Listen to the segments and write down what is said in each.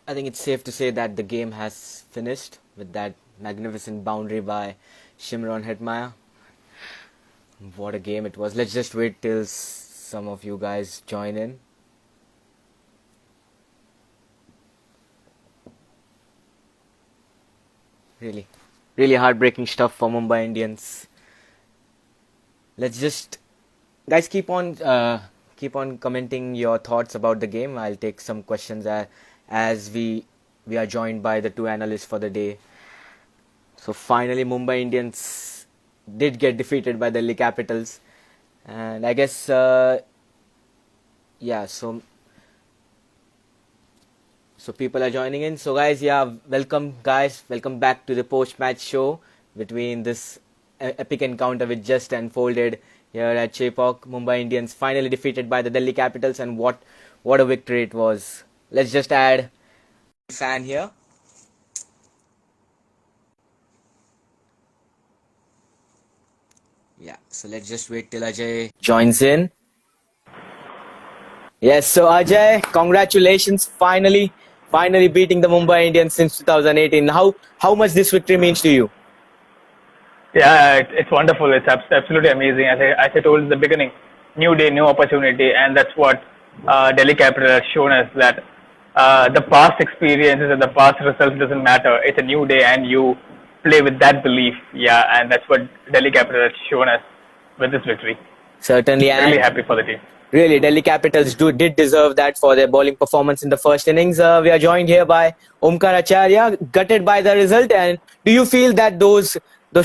I think it's safe to say that the game has finished with that magnificent boundary by Shimron Hetmaya. What a game it was. Let's just wait till some of you guys join in. Really, really heartbreaking stuff for Mumbai Indians. Let's just, guys, keep on commenting your thoughts about the game. I'll take some questions as we are joined by the two analysts for the day. So finally, Mumbai Indians did get defeated by Delhi Capitals, and I guess yeah. So people are joining in. So guys, yeah, welcome guys, welcome back to the post-match show between this epic encounter which just unfolded here at Chepauk. Mumbai Indians finally defeated by the Delhi Capitals, and what a victory it was. Let's just add fan here. Yeah, so let's just wait till Ajay joins in. Yes, so Ajay, congratulations, finally beating the Mumbai Indians since 2018. How much this victory means to you? Yeah, it's wonderful. It's absolutely amazing. As I told in the beginning, new day, new opportunity, and that's what Delhi Capital has shown us that the past experiences and the past results doesn't matter. It's a new day, and you play with that belief. Yeah, and that's what Delhi Capital has shown us with this victory. Certainly, Really and happy for the team. really, Delhi Capitals did deserve that for their bowling performance in the first innings. We are joined here by Omkar Acharya, gutted by the result. And do you feel that those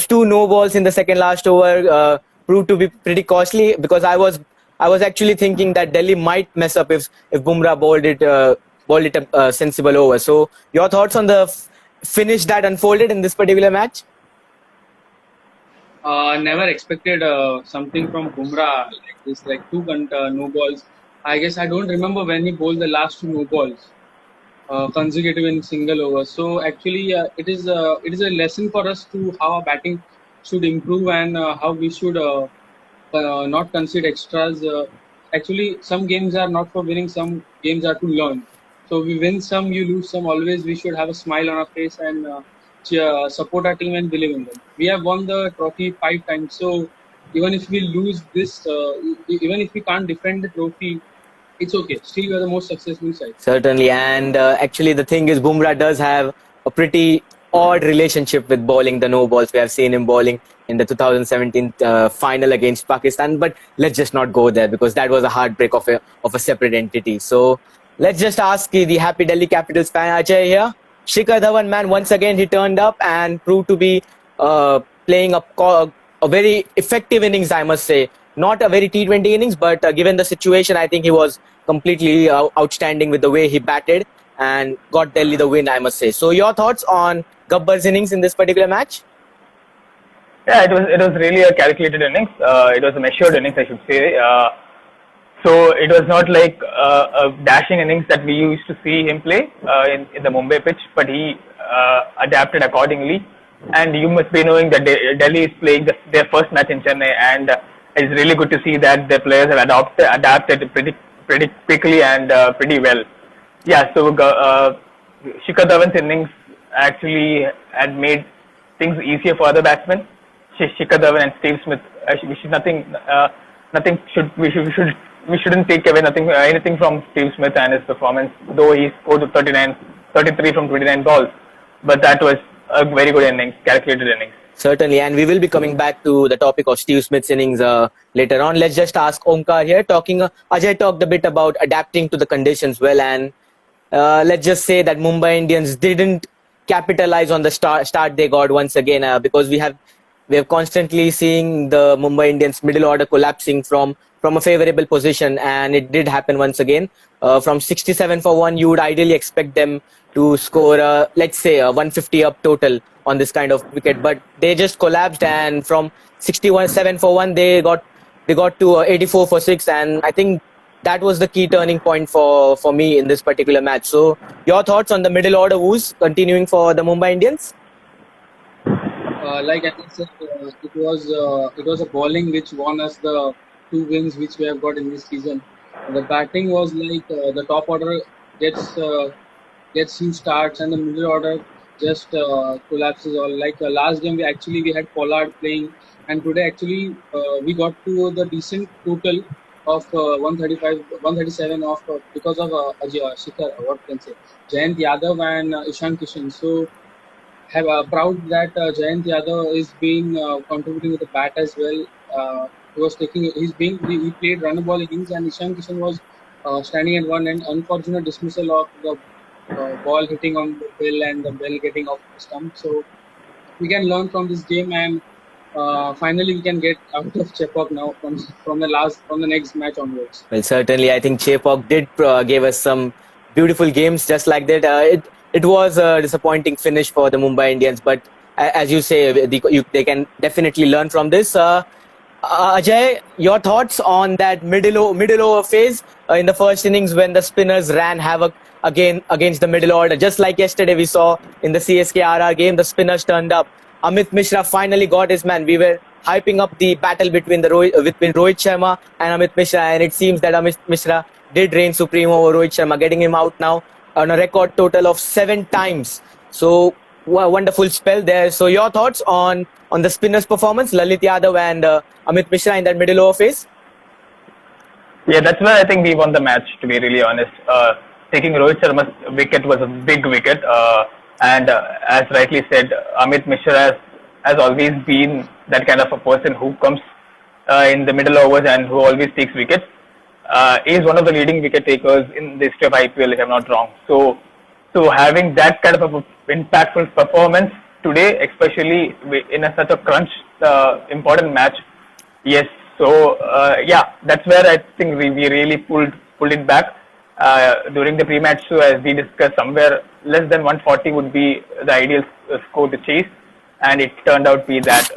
two no balls in the second last over proved to be pretty costly? Because I was actually thinking that Delhi might mess up if Bumrah bowled it a sensible over. So your thoughts on the finish that unfolded in this particular match? Never expected something from Bumrah like this, like two no balls. I guess I don't remember when he bowled the last two no balls consecutive in single over. So actually, it is a lesson for us to how our batting should improve and how we should not concede extras. Actually, some games are not for winning; some games are to learn. So we win some, you lose some. Always we should have a smile on our face and support our team and believe in them. We have won the trophy 5 times. So even if we lose this, even if we can't defend the trophy, it's okay. Still, we are the most successful side. Certainly, and actually, the thing is, Bumrah does have a pretty odd relationship with bowling the no balls. We have seen him bowling in the 2017 final against Pakistan, but let's just not go there because that was a heartbreak of a separate entity. So let's just ask the happy Delhi Capitals fan Ajay here. Shikhar Dhawan, man, once again he turned up and proved to be playing a very effective innings, I must say. Not a very T20 innings, but given the situation, I think he was completely outstanding with the way he batted and got Delhi the win, I must say. So, your thoughts on Gabbar's innings in this particular match? Yeah, it was really a calculated innings. It was a measured innings, I should say. So it was not like a dashing innings that we used to see him play in the Mumbai pitch, but he adapted accordingly. And you must be knowing that Delhi is playing their first match in Chennai, and it's really good to see that the players have adapted pretty quickly and pretty well. Yeah, so Shikhar Dhawan's innings actually had made things easier for other batsmen. Shikhar Dhawan and Steve Smith. We should nothing should we shouldn't take away anything from Steve Smith and his performance. Though he scored 33 from 29 balls, but that was a very good innings, calculated innings. Certainly, and we will be coming back to the topic of Steve Smith's innings later on. Let's just ask Omkar here. Ajay talked a bit about adapting to the conditions well, and let's just say that Mumbai Indians didn't capitalize on the start they got once again because we have constantly seeing the Mumbai Indians middle order collapsing from a favorable position, and it did happen once again. From 67 for 1, you would ideally expect them to score, let's say, a 150 up total on this kind of wicket, but they just collapsed, and from 61 for 1, they got to 84 for 6, and I think that was the key turning point for me in this particular match. So, your thoughts on the middle order woes continuing for the Mumbai Indians? Like I said, it was a bowling which won us the 2 wins which we have got in this season. The batting was like the top order gets gets few starts, and the middle order just collapses. All like last game, we had Pollard playing, and today actually we got to the decent total of 135, 137 of because of Shikhar, what can say, Jayant Yadav and Ishan Kishan. So have proud that Jayant Yadav is being contributing with the bat as well. He was taking he played run ball innings, and Ishan Kishan was standing at one end. Unfortunate dismissal of the ball hitting on the bill and the bell getting off the stump. So we can learn from this game, and finally we can get out of Chepauk now from the next match onwards. Well, certainly, I think Chepauk did gave us some beautiful games just like that. It was a disappointing finish for the Mumbai Indians, but as you say, they can definitely learn from this. Ajay, your thoughts on that middle over phase in the first innings when the spinners ran havoc again against the middle order, just like yesterday we saw in the CSK-RR game, the spinners turned up. Amit Mishra finally got his man. We were hyping up the battle between between Rohit Sharma and Amit Mishra, and it seems that Amit Mishra did reign supreme over Rohit Sharma, getting him out now on a record total of 7 times. So wonderful spell there. So your thoughts on the spinners' performance, Lalit Yadav and Amit Mishra in that middle over phase? Yeah, that's where I think we won the match, to be really honest. Taking Rohit Sharma's wicket was a big wicket. And as rightly said, Amit Mishra has always been that kind of a person who comes in the middle overs and who always takes wickets. He is one of the leading wicket takers in the history of IPL, if I'm not wrong. So having that kind of a impactful performance today, especially in such a crunch, important match, yes. So yeah, that's where I think we really pulled it back during the pre-match. So as we discussed, somewhere less than 140 would be the ideal score to chase, and it turned out to be that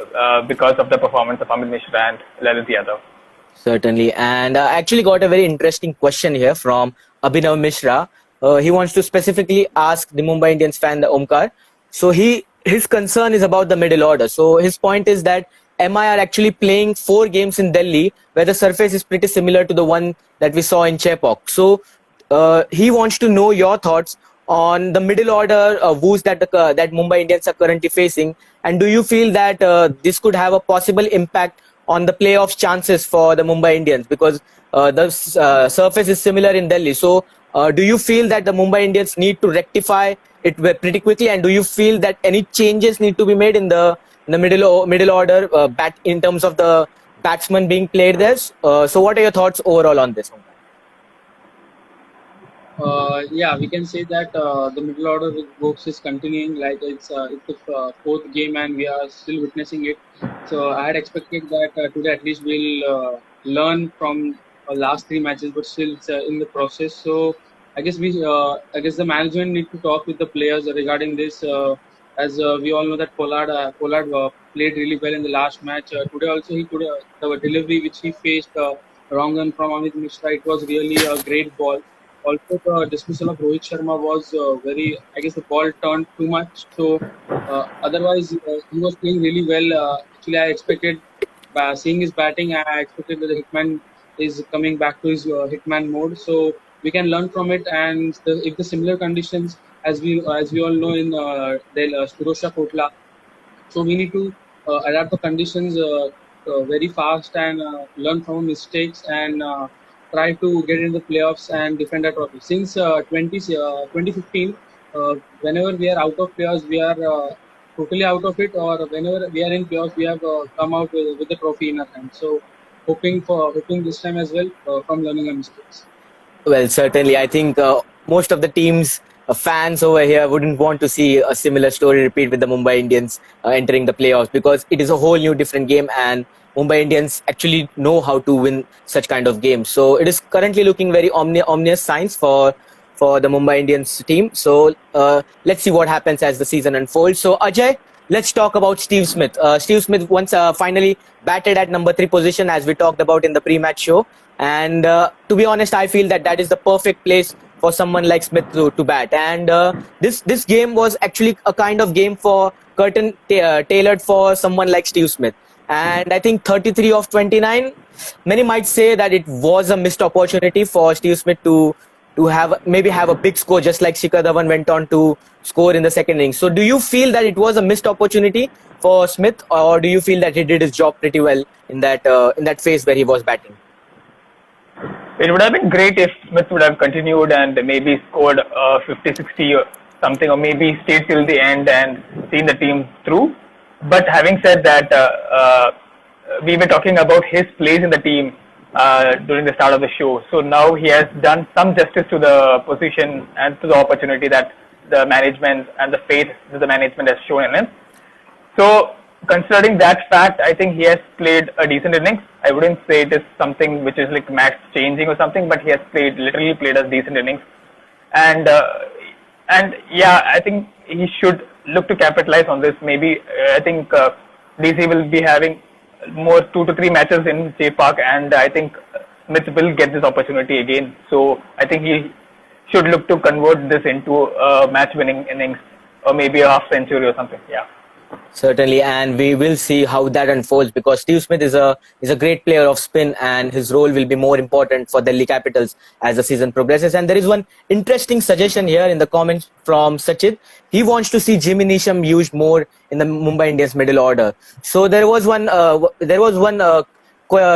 because of the performance of Amit Mishra and Lalit Yadav. Certainly, and I actually got a very interesting question here from Abhinav Mishra. He wants to specifically ask the Mumbai Indians fan, the Omkar. So his concern is about the middle order. So his point is that MI are actually playing 4 games in Delhi where the surface is pretty similar to the one that we saw in Chepauk. So he wants to know your thoughts on the middle order woes that that Mumbai Indians are currently facing, and do you feel that this could have a possible impact on the playoffs chances for the Mumbai Indians, because the surface is similar in Delhi. So do you feel that the Mumbai Indians need to rectify it pretty quickly, and do you feel that any changes need to be made in the middle order bat in terms of the batsmen being played there? So what are your thoughts overall on this? Yeah, we can say that the middle order with Vokes is continuing. Like it's the 4th game, and we are still witnessing it. So I had expected that today at least we'll learn from last 3 matches, but still it's in the process. So I guess the management need to talk with the players regarding this. As we all know that Pollard played really well in the last match. Today also he could the delivery which he faced wrong run from Amit Mishra. It was really a great ball. Also, the dismissal of Rohit Sharma was very. I guess the ball turned too much. So otherwise, he was playing really well. Actually, I expected, seeing his batting, I expected that the hitman is coming back to his hitman mode. So we can learn from it. And if the similar conditions, as we all know in Firozshah Kotla, so we need to adapt the conditions very fast and learn from mistakes and try to get into the playoffs and defend our trophy. Since 2015, whenever we are out of playoffs, we are totally out of it, or whenever we are in playoffs, we have come out with the trophy in our hand. So hoping this time as well from learning our mistakes. Well, certainly, I think most of the teams, fans over here wouldn't want to see a similar story repeat with the Mumbai Indians entering the playoffs, because it is a whole new different game, and Mumbai Indians actually know how to win such kind of games. So it is currently looking very ominous signs for the Mumbai Indians team. So let's see what happens as the season unfolds. So Ajay, let's talk about Steve Smith. Steve Smith once finally batted at number 3 position, as we talked about in the pre-match show. And to be honest, I feel that is the perfect place for someone like Smith to bat. And this game was actually a kind of game for curtain tailored for someone like Steve Smith. And I think 33 of 29, many might say that it was a missed opportunity for Steve Smith to to have a big score, just like Shikhar Dhawan went on to score in the second innings. So, do you feel that it was a missed opportunity for Smith, or do you feel that he did his job pretty well in that phase where he was batting? It would have been great if Smith would have continued and maybe scored 50, 60 or something, or maybe stayed till the end and seen the team through. But having said that, we were talking about his place in the team during the start of the show. So now he has done some justice to the position and to the opportunity that the management and the faith that the management has shown in him. So considering that fact, I think he has played a decent innings. I wouldn't say it is something which is like match changing or something, but he has literally played a decent innings. And yeah, I think he should look to capitalize on this. Maybe I think DC will be having more 2 to 3 matches in J Park, and I think Smith will get this opportunity again. So I think he should look to convert this into a match-winning innings, or maybe a half century or something. Yeah. Certainly, and we will see how that unfolds, because Steve Smith is a great player of spin, and his role will be more important for Delhi Capitals as the season progresses. And there is one interesting suggestion here in the comments from Sachit. He wants to see Jimmy Neesham used more in the Mumbai Indians middle order. So there was one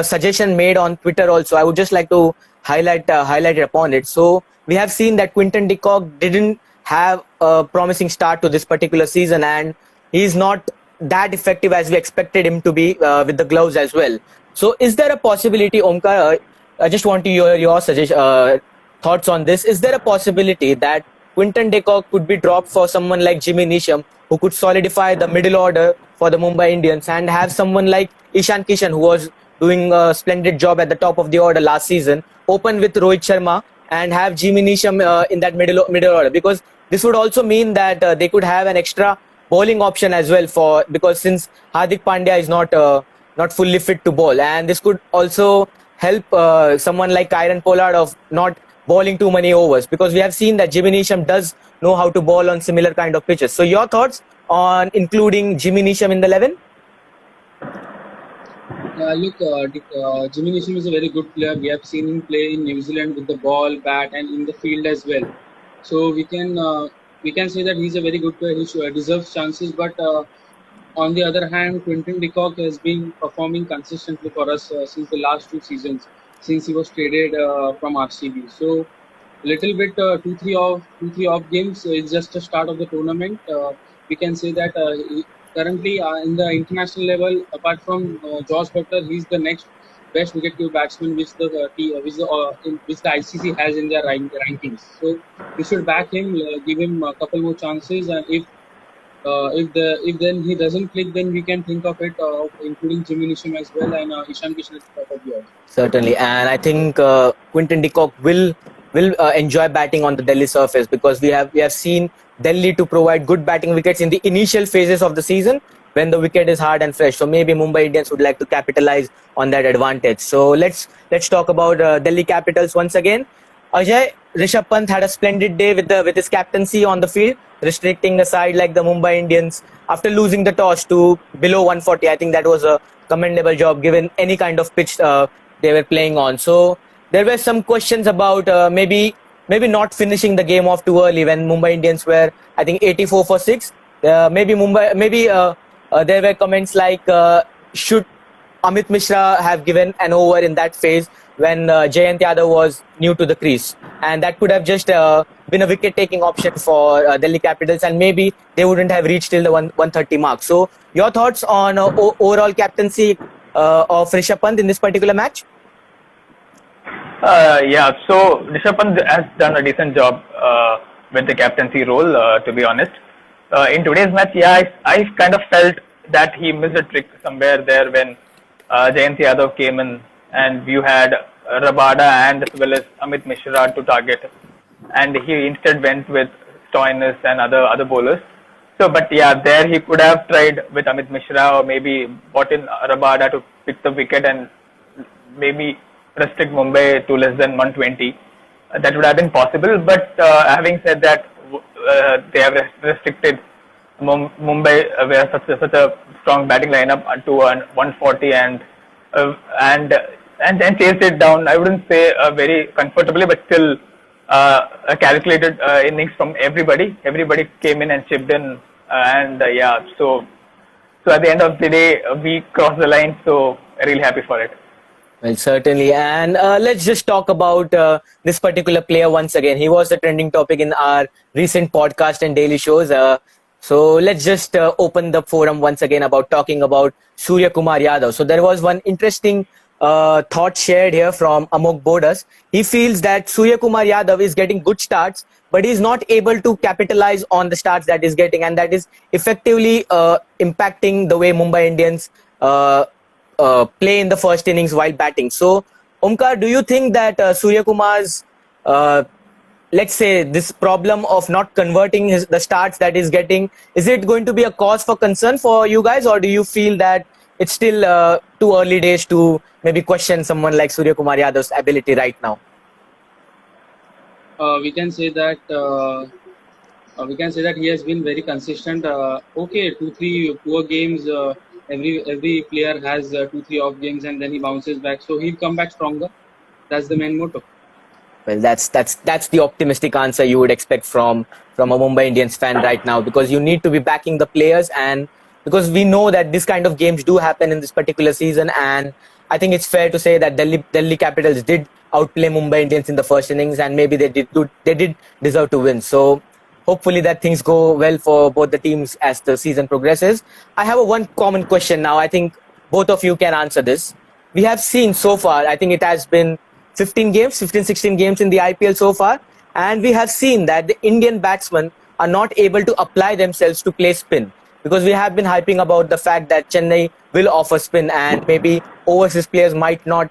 suggestion made on Twitter also. I would just like to highlight it upon it. So we have seen that Quinton de Kock didn't have a promising start to this particular season, and he's not that effective as we expected him to be with the gloves as well. So is there a possibility, Omkar, I just want to hear your thoughts on this. Is there a possibility that Quinton de Kock could be dropped for someone like Jimmy Neesham, who could solidify the middle order for the Mumbai Indians, and have someone like Ishan Kishan, who was doing a splendid job at the top of the order last season, open with Rohit Sharma, and have Jimmy Neesham in that middle order? Because this would also mean that they could have an extra bowling option as well, because since Hardik Pandya is not fully fit to bowl, and this could also help someone like Kieron Pollard of not bowling too many overs, because we have seen that Jimmy Neesham does know how to bowl on similar kind of pitches. So your thoughts on including Jimmy Neesham in the 11? Look, Jimmy Neesham is a very good player. We have seen him play in New Zealand with the ball, bat, and in the field as well. So we can say that he's a very good player. He deserves chances. But on the other hand, Quinton de Kock has been performing consistently for us since the last 2 seasons, since he was traded from RCB. So little bit 2-3 off games. It's just the start of the tournament. We can say that currently in the international level, apart from Josh Buttler, he's the next best wicket-keeping batsman which the ICC has in their rankings. So we should back him, give him a couple more chances, and if then he doesn't click, then we can think of it including Jimmy Neesham as well, and Ishan Kishan at the top of the order. Certainly, and I think Quinton de Kock will enjoy batting on the Delhi surface, because we have seen Delhi to provide good batting wickets in the initial phases of the season when the wicket is hard and fresh. So maybe Mumbai Indians would like to capitalize on that advantage. So let's talk about Delhi Capitals once again. Ajay, Rishabh Pant had a splendid day with his captaincy on the field, restricting a side like the Mumbai Indians after losing the toss to below 140. I think that was a commendable job given any kind of pitch they were playing on. So there were some questions about maybe not finishing the game off too early when Mumbai Indians were, I think, 84 for 6. There were comments like, should Amit Mishra have given an over in that phase when Jayant Yadav was new to the crease, and that could have just been a wicket-taking option for Delhi Capitals, and maybe they wouldn't have reached till the 130 mark. So your thoughts on overall captaincy of Rishabh Pant in this particular match? Yeah, so Rishabh Pant has done a decent job with the captaincy role, to be honest. In today's match, yeah, I kind of felt that he missed a trick somewhere there when Jayant Yadav came in, and you had Rabada and as well as Amit Mishra to target, and he instead went with Stoinis and other bowlers. So, but yeah, there he could have tried with Amit Mishra, or maybe brought in Rabada to pick the wicket and maybe restrict Mumbai to less than 120. That would have been possible. But having said that, they have restricted Mumbai where such a strong batting lineup to 140 and chased it down. I wouldn't say very comfortably, but still a calculated innings from everybody. Everybody came in and chipped in, so at the end of the day, we crossed the line. So really happy for it. Well, certainly. And let's just talk about this particular player once again. He was the trending topic in our recent podcast and daily shows. So let's just open the forum once again about talking about Surya Kumar Yadav. So there was one interesting thought shared here from Amok Bodas. He feels that Surya Kumar Yadav is getting good starts, but he's not able to capitalize on the starts that he's getting, and that is effectively impacting the way Mumbai Indians play in the first innings while batting. So, Omkar, do you think that Surya Kumar's, let's say, this problem of not converting the starts that he's getting, is it going to be a cause for concern for you guys, or do you feel that it's still too early days to maybe question someone like Surya Kumar Yadav's ability right now? We can say that he has been very consistent. Okay, 2-3 poor games. Every player has 2-3 off games, and then he bounces back. So he'll come back stronger. That's the main motto. Well, that's the optimistic answer you would expect from a Mumbai Indians fan right now, because you need to be backing the players, and because we know that this kind of games do happen in this particular season, and I think it's fair to say that Delhi Capitals did outplay Mumbai Indians in the first innings, and maybe they did deserve to win. So hopefully that things go well for both the teams as the season progresses. I have one common question now. I think both of you can answer this. We have seen so far, I think it has been 16 games in the IPL so far, and we have seen that the Indian batsmen are not able to apply themselves to play spin, because we have been hyping about the fact that Chennai will offer spin and maybe overseas players might not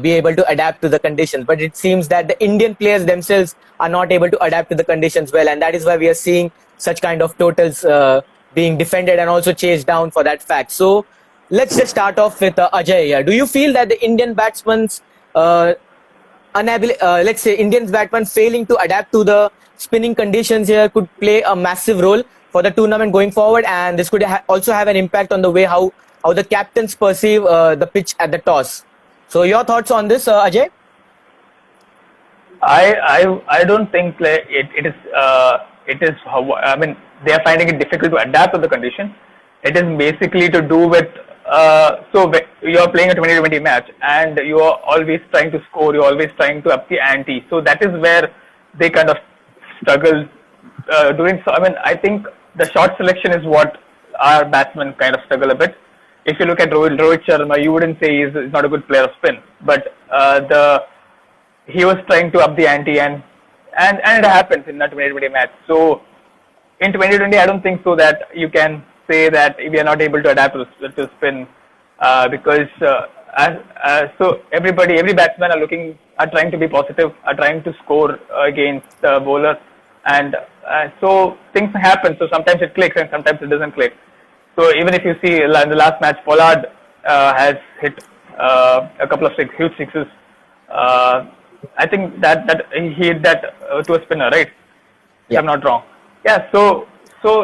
be able to adapt to the conditions. But it seems that the Indian players themselves are not able to adapt to the conditions well, and that is why we are seeing such kind of totals being defended and also chased down for that fact. So let's just start off with Ajay here. Do you feel that the Indian batsmen's let's say Indian batsmen failing to adapt to the spinning conditions here could play a massive role for the tournament going forward, and this could also have an impact on the way how the captains perceive the pitch at the toss? So your thoughts on this, Ajay? I don't think it is how, I mean, they are finding it difficult to adapt to the condition. It is basically to do with so you are playing a 2020 match and you are always trying to score, you're always trying to up the ante. So that is where they kind of struggle doing so. I mean, I think the shot selection is what our batsmen kind of struggle a bit. If you look at Rohit Sharma, you wouldn't say he's not a good player of spin, but he was trying to up the ante, and it happens in that 2020 match. So in 2020, I don't think so that you can say that we are not able to adapt to spin because so every batsman are trying to be positive, are trying to score against the bowler, and so things happen. So sometimes it clicks and sometimes it doesn't click. So even if you see in the last match, Pollard has hit a couple of huge sixes. I think that he hit that to a spinner, right? If I'm not wrong. Yeah. So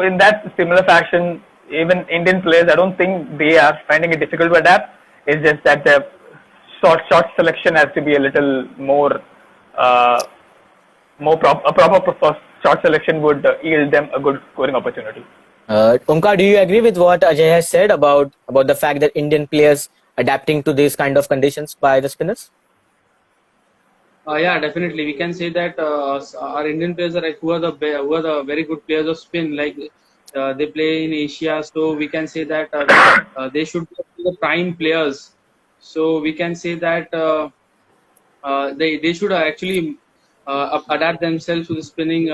in that similar fashion, even Indian players, I don't think they are finding it difficult to adapt. It's just that the shot selection has to be a little more proper shot selection would yield them a good scoring opportunity. Omkar, do you agree with what Ajay has said about the fact that Indian players adapting to these kind of conditions by the spinners? Yeah, definitely. We can say that our Indian players are who are the very good players of spin. Like they play in Asia, so we can say that they should be the prime players. So we can say that they should actually adapt themselves to the spinning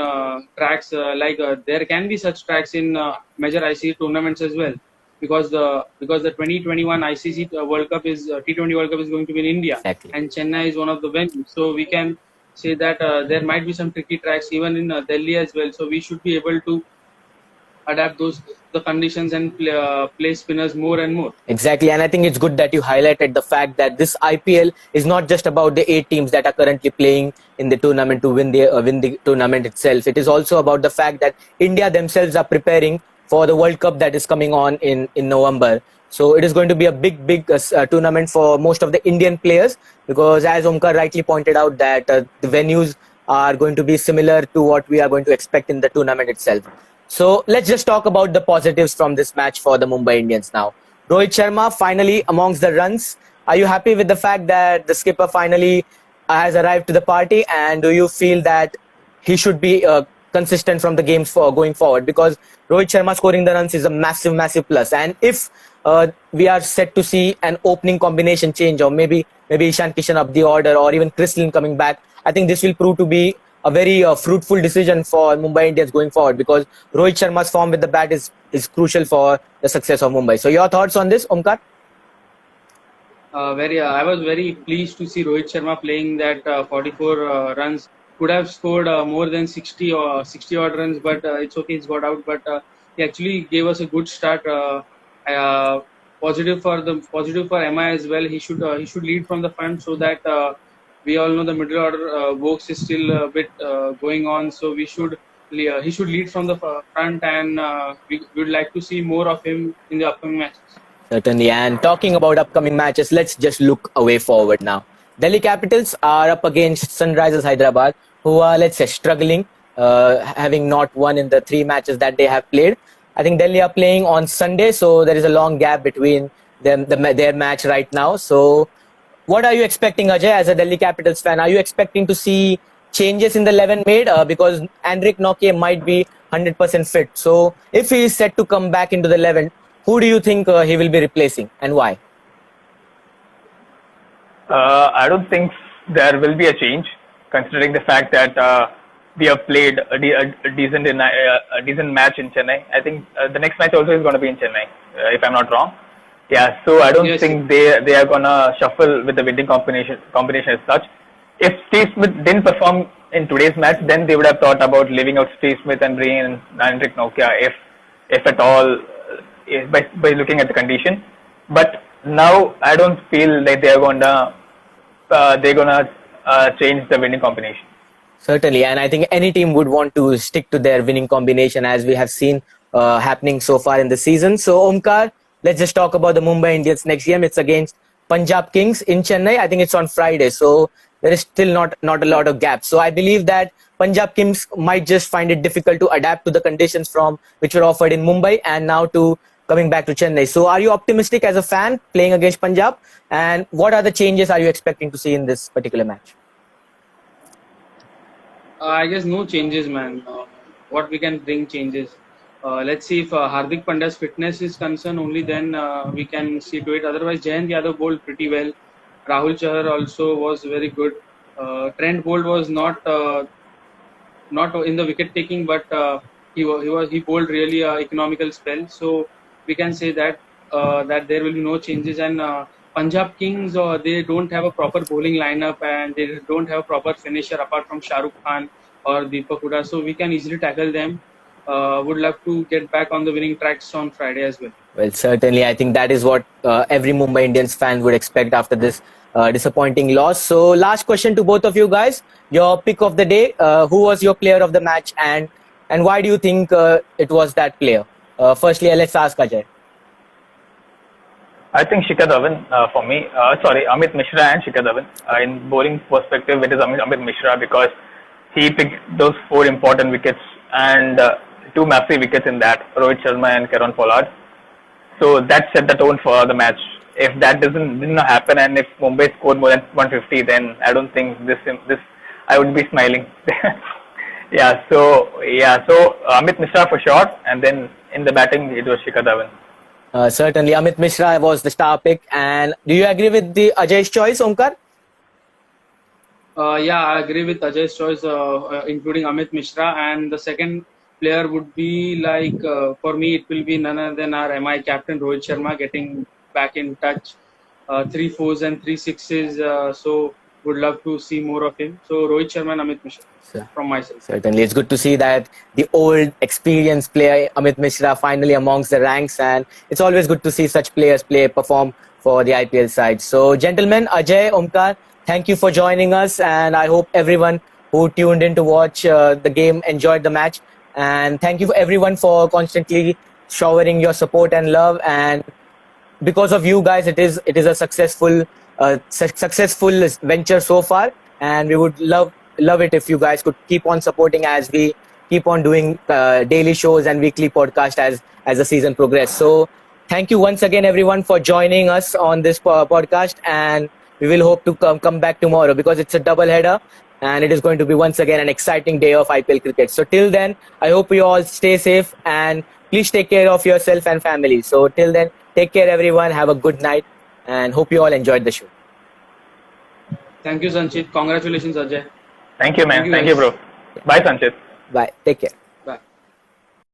tracks. There can be such tracks in major ICC tournaments as well, because the 2021 ICC World Cup is T20 World Cup is going to be in India, Exactly. and Chennai is one of the venues. So we can say that there might be some tricky tracks even in Delhi as well. So we should be able to adapt the conditions and play spinners more and more. Exactly, and I think it's good that you highlighted the fact that this IPL is not just about the 8 teams that are currently playing in the tournament to win the tournament itself. It is also about the fact that India themselves are preparing for the World Cup that is coming on in November. So it is going to be a big tournament for most of the Indian players, because as Omkar rightly pointed out that the venues are going to be similar to what we are going to expect in the tournament itself. So let's just talk about the positives from this match for the Mumbai Indians now. Rohit Sharma finally amongst the runs. Are you happy with the fact that the skipper finally has arrived to the party, and do you feel that he should be consistent from the games for going forward? Because Rohit Sharma scoring the runs is a massive plus, and if we are set to see an opening combination change, or maybe Ishan Kishan up the order, or even Chris Lynn coming back, I think this will prove to be a very fruitful decision for Mumbai Indians going forward, because Rohit Sharma's form with the bat is crucial for the success of Mumbai. So your thoughts on this, Omkar? I was very pleased to see Rohit Sharma playing that 44 runs. Could have scored more than 60 or 60 odd runs, but it's okay, he's got out. But he actually gave us a good start. Positive for MI as well. He should lead from the front, so that we all know the middle order works is still a bit going on. So he should lead from the front, and we would like to see more of him in the upcoming matches. Certainly. And talking about upcoming matches, let's just look away forward now. Delhi Capitals are up against Sunrisers Hyderabad, who are, let's say, struggling, having not won in the 3 matches that they have played. I think Delhi are playing on Sunday, so there is a long gap between them, their match right now. So what are you expecting, Ajay, as a Delhi Capitals fan? Are you expecting to see changes in the 11 made? Because Andrik Nokia might be 100% fit. So if he is set to come back into the 11, who do you think he will be replacing, and why? I don't think there will be a change, considering the fact that we have played a decent match in Chennai. I think the next match also is going to be in Chennai, if I'm not wrong. Yeah, so I don't think they are gonna shuffle with the winning combination as such. If Steve Smith didn't perform in today's match, then they would have thought about leaving out Steve Smith and bringing in Andrik Nokia, if at all, by looking at the condition. But now I don't feel like they're gonna change the winning combination. Certainly, and I think any team would want to stick to their winning combination, as we have seen happening so far in the season. So Omkar, let's just talk about the Mumbai Indians next game. It's against Punjab Kings in Chennai. I think it's on Friday, so there is still not a lot of gap. So I believe that Punjab Kings might just find it difficult to adapt to the conditions from which were offered in Mumbai and now to coming back to Chennai. So are you optimistic as a fan playing against Punjab? And what are the changes are you expecting to see in this particular match? I guess no changes, man. What we can bring changes. Let's see if Hardik Pandya's fitness is concerned. Only then we can see to it. Otherwise, Jayant Yadav bowled pretty well. Rahul Chahar also was very good. Trent Bolt was not in the wicket taking, but he bowled really economical spell. So we can say that there will be no changes. And Punjab Kings, they don't have a proper bowling lineup, and they don't have a proper finisher apart from Shah Rukh Khan or Deepak Hooda. So we can easily tackle them. Would love to get back on the winning tracks on Friday as well. Well, certainly, I think that is what every Mumbai Indians fan would expect after this disappointing loss. So last question to both of you guys. Your pick of the day. Who was your player of the match, and why do you think it was that player? Firstly, let's ask Ajay. I think Shikhar Dhawan for me. Amit Mishra and Shikhar Dhawan. In bowling perspective, it is Amit Mishra, because he picked those 4 important wickets and 2 massive wickets in that, Rohit Sharma and Kieron Pollard. So that set the tone for the match. If that didn't happen, and if Mumbai scored more than 150, then I don't think this I would be smiling. So Amit Mishra for sure, and then in the batting it was Shikhar Dhawan. Certainly, Amit Mishra was the star pick. And do you agree with the Ajay's choice, Omkar? I agree with Ajay's choice, including Amit Mishra. And the second player would be for me, it will be none other than our MI captain Rohit Sharma, getting back in touch. 3 fours and 3 sixes. So would love to see more of him. So Rohit Sharma and Amit Mishra from myself. Certainly, it's good to see that the old experienced player Amit Mishra finally amongst the ranks, and it's always good to see such players perform for the IPL side. So gentlemen, Ajay, Omkar, thank you for joining us, and I hope everyone who tuned in to watch the game enjoyed the match. And thank you everyone for constantly showering your support and love. And because of you guys, it is a successful venture so far. And we would love love it if you guys could keep on supporting as we keep on doing daily shows and weekly podcast as the season progress. So thank you once again, everyone, for joining us on this podcast, and we will hope to come back tomorrow because it's a double header and it is going to be once again an exciting day of IPL cricket. So till then, I hope you all stay safe and please take care of yourself and family. So till then, take care, everyone. Have a good night and hope you all enjoyed the show. Thank you, Sanchit. Congratulations, Ajay. Thank you, man. Thank you, Thank you, guys. bro. Bye, Sanchit. Bye. Take care.